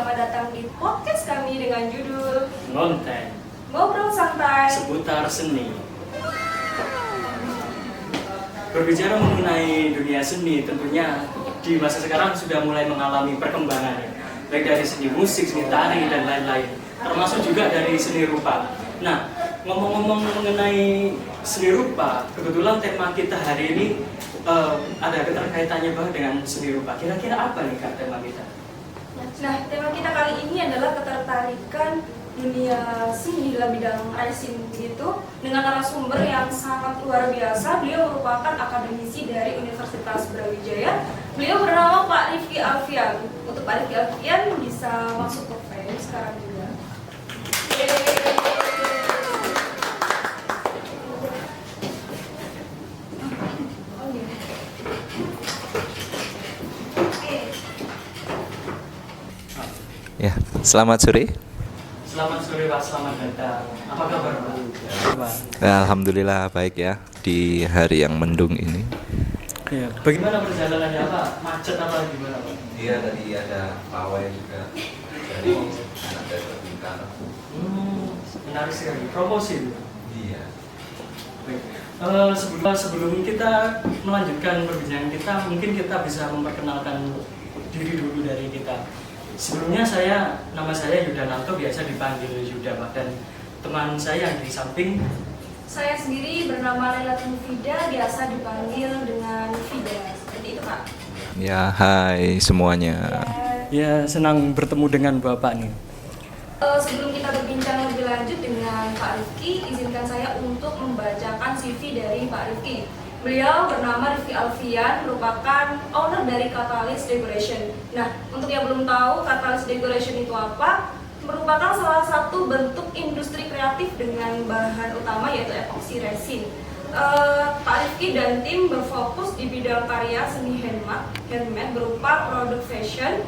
selamat datang di podcast kami dengan judul Ngonten, Ngobrol Santai seputar seni. Berbicara mengenai dunia seni, tentunya di masa sekarang sudah mulai mengalami perkembangan, baik dari seni musik, seni tari, dan lain-lain, termasuk juga dari seni rupa. Nah, ngomong-ngomong mengenai seni rupa, kebetulan tema kita hari ini ada keterkaitannya banget dengan seni rupa. Kira-kira apa nih Kak tema kita? Nah, tema kita kali ini adalah ketertarikan dunia seni dalam bidang resin gitu, dengan narasumber yang sangat luar biasa. Beliau merupakan akademisi dari Universitas Brawijaya. Beliau bernama Pak Rifki Alfian. Untuk Pak Rifki Alfian bisa masuk ke frame sekarang juga. Ya, selamat sore. Selamat sore Pak, selamat datang. Apa kabar Pak? Alhamdulillah baik ya di hari yang mendung ini. Ya, bagaimana perjalanannya Pak? Macet apa gimana Pak? Iya, tadi ada pawai juga dari anak dari Bintang. Menarik sekali. Promosi itu. Iya. Baik. Sebelum kita melanjutkan perbincangan kita, mungkin kita bisa memperkenalkan diri dulu dari kita. Sebelumnya nama saya Yuda Nanto, biasa dipanggil Yuda Pak, dan teman saya di samping. Saya sendiri bernama Laila Tunfida, biasa dipanggil dengan Fida. Seperti itu Pak. Ya, hai semuanya. Ya, senang bertemu dengan Bapak nih. Sebelum kita berbincang lebih lanjut dengan Pak Rifki, izinkan saya untuk membacakan CV dari Pak Rifki. Beliau bernama Rifki Alfian, merupakan owner dari Catalyst Decoration. Nah, untuk yang belum tahu, Catalyst Decoration itu apa? Merupakan salah satu bentuk industri kreatif dengan bahan utama yaitu epoxy resin. Pak Rifki dan tim berfokus di bidang karya seni handmade berupa produk fashion,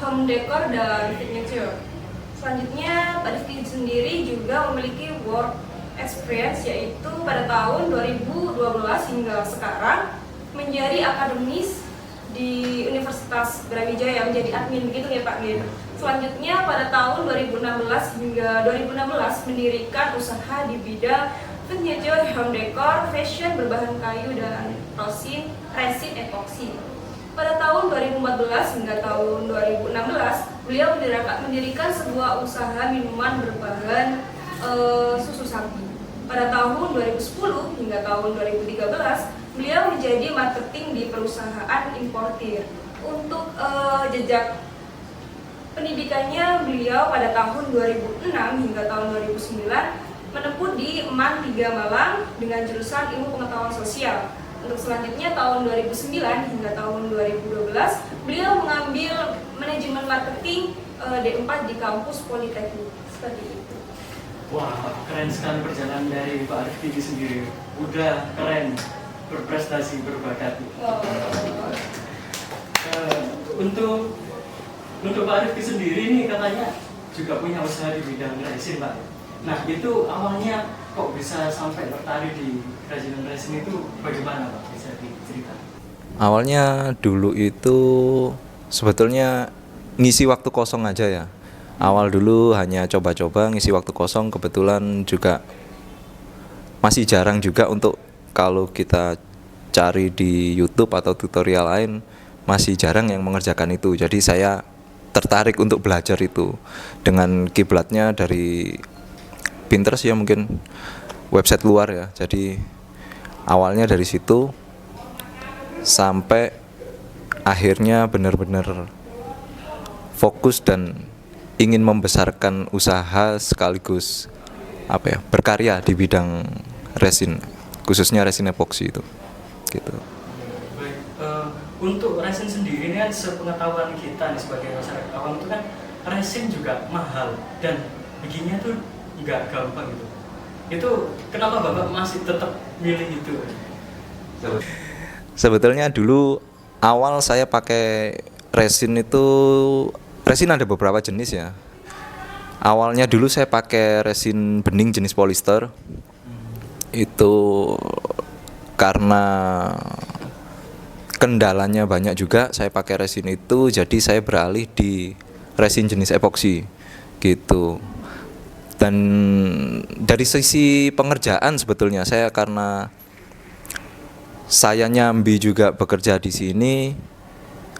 home decor, dan furniture. Selanjutnya, Pak Rifki sendiri juga memiliki work experience, yaitu pada tahun 2012 hingga sekarang menjadi akademis di Universitas Brawijaya, menjadi admin gitu ya Pak gitu. Selanjutnya pada tahun 2016 hingga 2016 mendirikan usaha di bidang furniture, home decor, fashion berbahan kayu dan resin epoxy. Pada tahun 2014 hingga tahun 2016 beliau mendirikan sebuah usaha minuman berbahan susu sapi. Pada tahun 2010 hingga tahun 2013 beliau menjadi marketing di perusahaan importir. Untuk jejak pendidikannya, beliau pada tahun 2006 hingga tahun 2009 menempuh di MAN 3 Malang dengan jurusan Ilmu Pengetahuan Sosial. Untuk selanjutnya tahun 2009 hingga tahun 2012 beliau mengambil manajemen marketing D4 di kampus Politeknik. Seperti itu. Wah, keren sekali perjalanan dari Pak Rifki sendiri. Udah keren, berprestasi, berbakat. Untuk Pak Rifki sendiri nih katanya juga punya usaha di bidang resin Pak. Nah, itu awalnya kok bisa sampai tertarik di kerajinan resin itu bagaimana Pak? Bisa diceritakan? Awalnya dulu itu sebetulnya ngisi waktu kosong aja ya. Awal dulu hanya coba-coba ngisi waktu kosong, kebetulan juga masih jarang juga untuk kalau kita cari di YouTube atau tutorial lain, masih jarang yang mengerjakan itu. Jadi saya tertarik untuk belajar itu dengan kiblatnya dari Pinterest ya, mungkin website luar ya. Jadi awalnya dari situ sampai akhirnya benar-benar fokus dan ingin membesarkan usaha sekaligus berkarya di bidang resin, khususnya resin epoxy itu gitu. Baik, untuk resin sendiri ini kan sepengetahuan kita nih sebagai masyarakat awam itu kan resin juga mahal dan bikinnya tuh nggak gampang gitu. Itu kenapa Bapak masih tetap milih itu? Sebetulnya dulu awal saya pakai resin itu, resin ada beberapa jenis ya. Awalnya dulu saya pakai resin bening jenis polister. Itu karena kendalanya banyak juga, saya pakai resin itu, jadi saya beralih di resin jenis epoksi gitu. Dan dari sisi pengerjaan sebetulnya saya, karena saya nyambi juga bekerja di sini,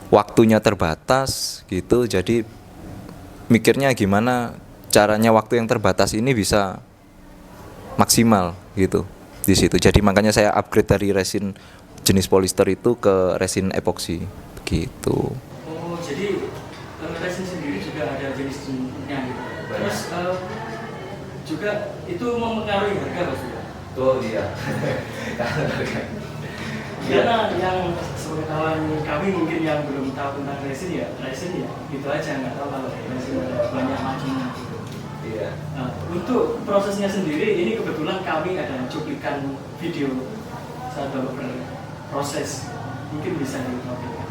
waktunya terbatas gitu, jadi mikirnya gimana caranya waktu yang terbatas ini bisa maksimal gitu di situ. Jadi makanya saya upgrade dari resin jenis polyester itu ke resin epoksi gitu. Oh, jadi resin sendiri juga ada jenis-jenisnya gitu. Terus juga itu mempengaruhi harga Mas juga? Oh iya. Karena yang sepengetahuan kami mungkin yang belum tahu tentang resin ya gitu aja, nggak tahu kalau resin ada banyak macamnya gitu. Iya. Nah, untuk prosesnya sendiri ini kebetulan kami ada cuplikan video saat bapak berproses, mungkin bisa ditampilkan.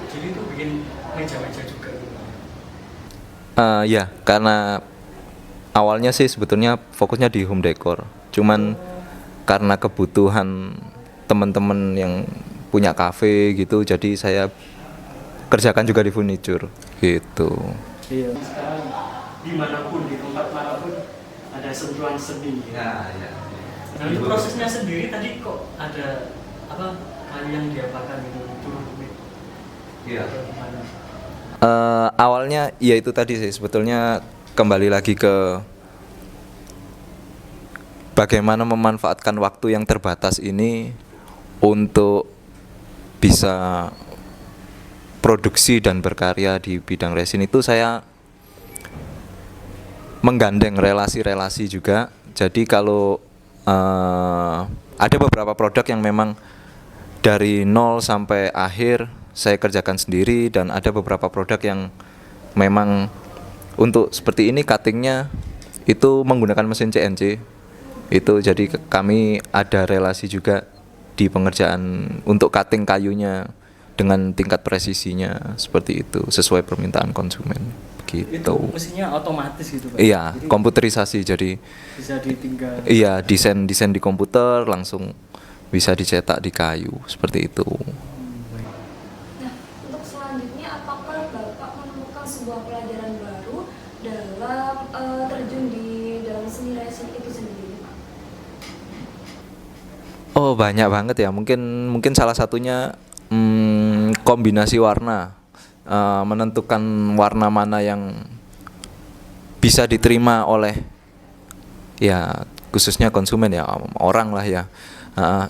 Jadi itu bikin meja-meja juga. Ya, karena awalnya sih sebetulnya fokusnya di home decor. Cuman karena kebutuhan teman-teman yang punya kafe gitu, jadi saya kerjakan juga di furniture gitu. Iya. Sekarang dimanapun, di tempat manapun ada sentuhan seni. Ya, ya. Nah, itu prosesnya sendiri tadi kok ada apa kayu yang diapakan gitu turun Iya. gimana? Awalnya ya itu tadi sih, sebetulnya kembali lagi ke bagaimana memanfaatkan waktu yang terbatas ini untuk bisa produksi dan berkarya di bidang resin. Itu saya menggandeng relasi-relasi juga. Jadi kalau ada beberapa produk yang memang dari nol sampai akhir saya kerjakan sendiri, dan ada beberapa produk yang memang untuk seperti ini cuttingnya itu menggunakan mesin CNC. Itu jadi kami ada relasi juga di pengerjaan untuk cutting kayunya dengan tingkat presisinya seperti itu sesuai permintaan konsumen gitu. Itu mesinnya otomatis gitu Pak? Iya, jadi komputerisasi, jadi bisa ditinggal. iya, desain di komputer langsung bisa dicetak di kayu seperti itu. Nah, untuk selanjutnya apakah Bapak menemukan sebuah pelajaran baru dalam terjun di dalam seni resin itu sendiri, Pak? Oh, banyak banget ya. Mungkin salah satunya kombinasi warna, menentukan warna mana yang bisa diterima oleh ya khususnya konsumen ya, orang lah ya.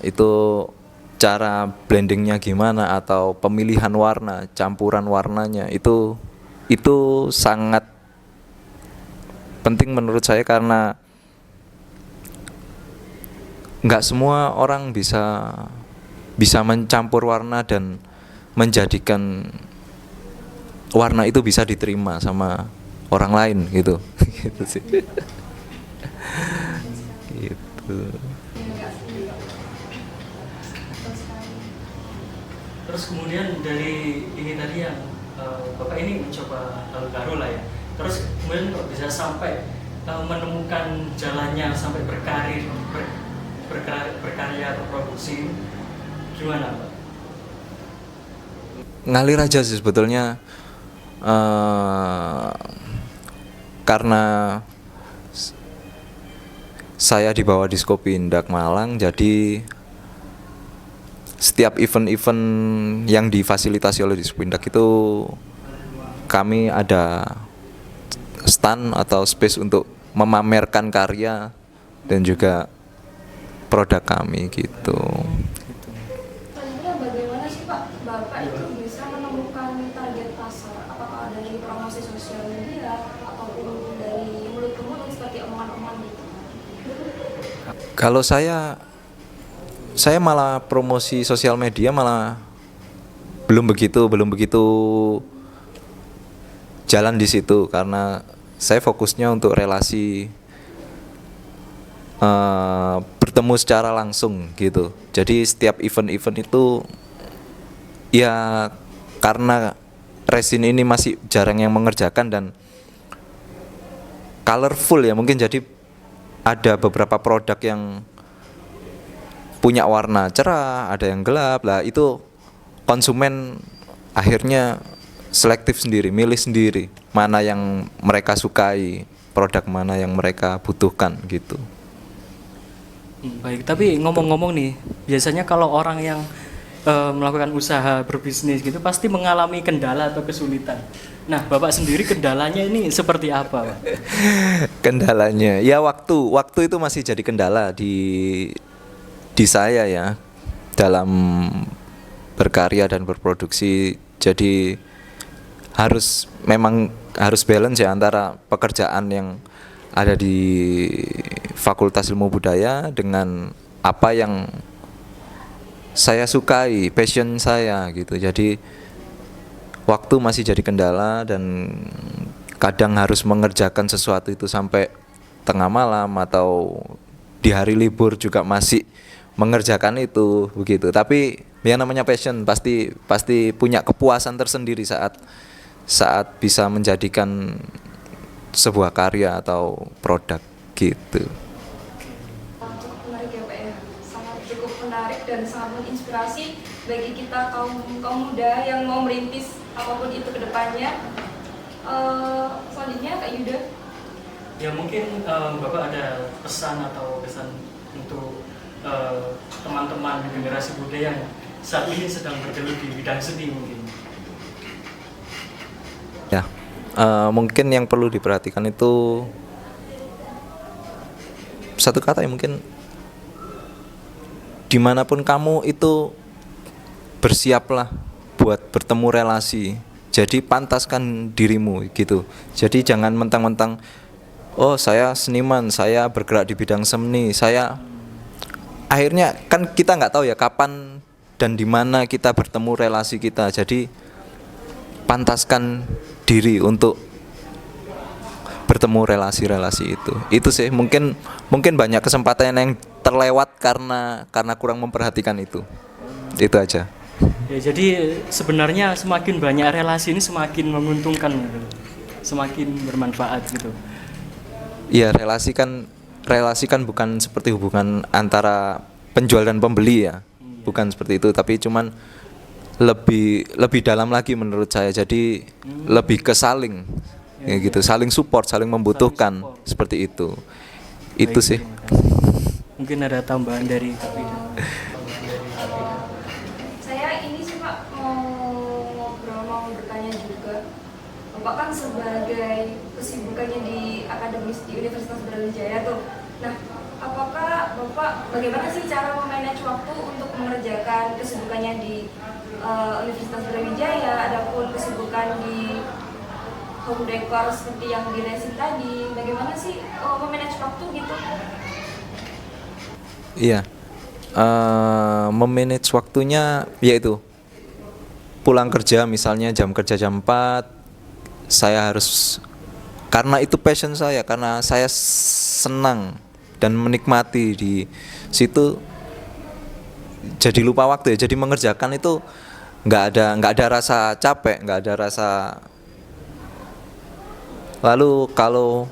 Itu cara blendingnya gimana atau pemilihan warna, campuran warnanya itu sangat penting menurut saya, karena nggak semua orang bisa mencampur warna dan menjadikan warna itu bisa diterima sama orang lain gitu. Gitu sih. Gitu. Terus kemudian dari ini tadi yang Bapak ini mencoba hal baru lah ya. Terus kemudian kok bisa sampai menemukan jalannya sampai berkarya berproduksi, gimana Pak? Ngalir aja sih sebetulnya, karena saya dibawa di Skopindak Malang, jadi setiap event-event yang difasilitasi oleh Dispindak itu kami ada stand atau space untuk memamerkan karya dan juga produk kami gitu. Selanjutnya bagaimana sih Pak Bapak itu bisa menemukan target pasar? Apakah dari promosi sosial media ataupun dari mulut ke mulut seperti omongan-omongan gitu? Kalau saya malah promosi sosial media malah belum begitu jalan di situ, karena saya fokusnya untuk relasi, bertemu secara langsung gitu. Jadi setiap event-event itu ya, karena resin ini masih jarang yang mengerjakan dan colorful ya, mungkin jadi ada beberapa produk yang punya warna cerah, ada yang gelap lah, itu konsumen akhirnya selektif sendiri, milih sendiri mana yang mereka sukai, produk mana yang mereka butuhkan gitu. Baik, tapi ngomong-ngomong nih, biasanya kalau orang yang melakukan usaha berbisnis gitu pasti mengalami kendala atau kesulitan. Nah, Bapak sendiri kendalanya ini seperti apa, Pak? Kendalanya ya waktu itu masih jadi kendala di saya ya, dalam berkarya dan berproduksi. Jadi memang harus balance ya antara pekerjaan yang ada di Fakultas Ilmu Budaya dengan apa yang saya sukai, passion saya gitu. Jadi waktu masih jadi kendala dan kadang harus mengerjakan sesuatu itu sampai tengah malam atau di hari libur juga masih mengerjakan itu begitu. Tapi yang namanya passion pasti punya kepuasan tersendiri saat bisa menjadikan sebuah karya atau produk gitu. Cukup menarik ya Pak ya, sangat cukup menarik dan sangat menginspirasi bagi kita kaum muda yang mau merintis apapun itu ke depannya. Selanjutnya Kak Yuda. Ya mungkin Bapak ada pesan atau kesan untuk teman-teman generasi muda yang saat ini sedang bergelut di bidang seni mungkin. Ya, mungkin yang perlu diperhatikan itu satu kata ya, mungkin dimanapun kamu itu bersiaplah buat bertemu relasi. Jadi pantaskan dirimu gitu. Jadi jangan mentang-mentang oh saya seniman, saya bergerak di bidang seni, akhirnya kan kita nggak tahu ya kapan dan di mana kita bertemu relasi kita. Jadi pantaskan diri untuk bertemu relasi-relasi itu. Itu sih mungkin banyak kesempatan yang terlewat karena kurang memperhatikan itu. Itu aja. Ya, jadi sebenarnya semakin banyak relasi ini semakin menguntungkan, semakin bermanfaat gitu. Iya, relasi kan bukan seperti hubungan antara penjual dan pembeli ya. Bukan seperti itu, tapi cuman lebih dalam lagi menurut saya. Jadi lebih ke saling ya gitu, saling support, saling membutuhkan, seperti itu. Itu Baik, sih. Mungkin ada tambahan dari Kak Vida. Saya ini sih Pak mau bertanya juga. Bapak kan sebagai kesibukannya di akademis di Universitas Brawijaya tuh. Nah, apakah Bapak bagaimana sih cara memanage waktu untuk mengerjakan kesibukannya di Universitas Brawijaya, adapun kesibukan di home decor seperti yang di resin tadi, bagaimana sih memanage waktu gitu? Iya. Memanage waktunya yaitu pulang kerja misalnya jam kerja jam 4, saya harus, karena itu passion saya, karena saya senang dan menikmati di situ, jadi lupa waktu ya. Jadi mengerjakan itu nggak ada rasa capek, nggak ada rasa. Lalu kalau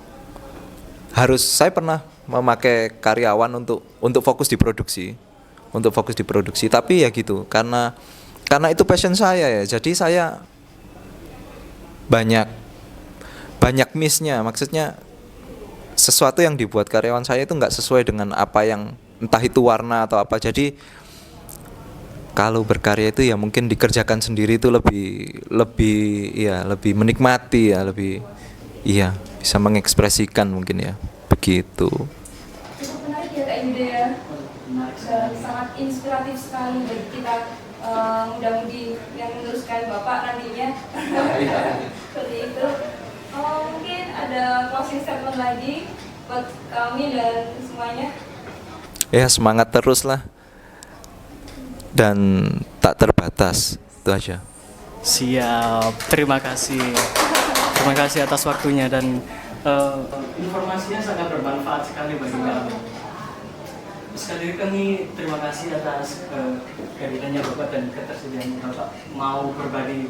saya pernah memakai karyawan untuk fokus di produksi, tapi ya gitu, karena itu passion saya ya. Jadi saya banyak miss-nya, maksudnya sesuatu yang dibuat karyawan saya itu nggak sesuai dengan apa yang, entah itu warna atau apa. Jadi kalau berkarya itu ya mungkin dikerjakan sendiri itu lebih menikmati ya, bisa mengekspresikan mungkin ya, begitu. Cukup menarik ya Kak Yuda ya. Menarik Dan sekali. sangat inspiratif sekali bagi kita muda-mudi yang meneruskan Bapak nantinya. Seperti itu. Mungkin ada closing statement lagi buat kami dan semuanya. Ya, semangat terus lah. Dan tak terbatas. Itu aja. Siap, terima kasih. Terima kasih atas waktunya dan informasinya sangat bermanfaat sekali bagi kami. Sekali lagi kami terima kasih atas kehadirannya Bapak dan ketersediaan Bapak mau berbagi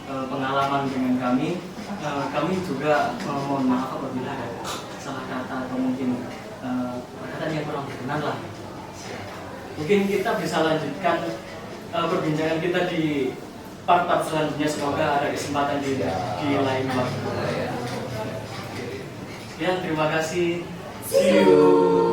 pengalaman dengan kami. Kami juga mohon maaf apabila ada salah kata atau mungkin perkataan yang kurang berkenan lah. Mungkin kita bisa lanjutkan perbincangan kita di part-part selanjutnya. Semoga ada kesempatan di lain waktu. Ya, terima kasih. See you.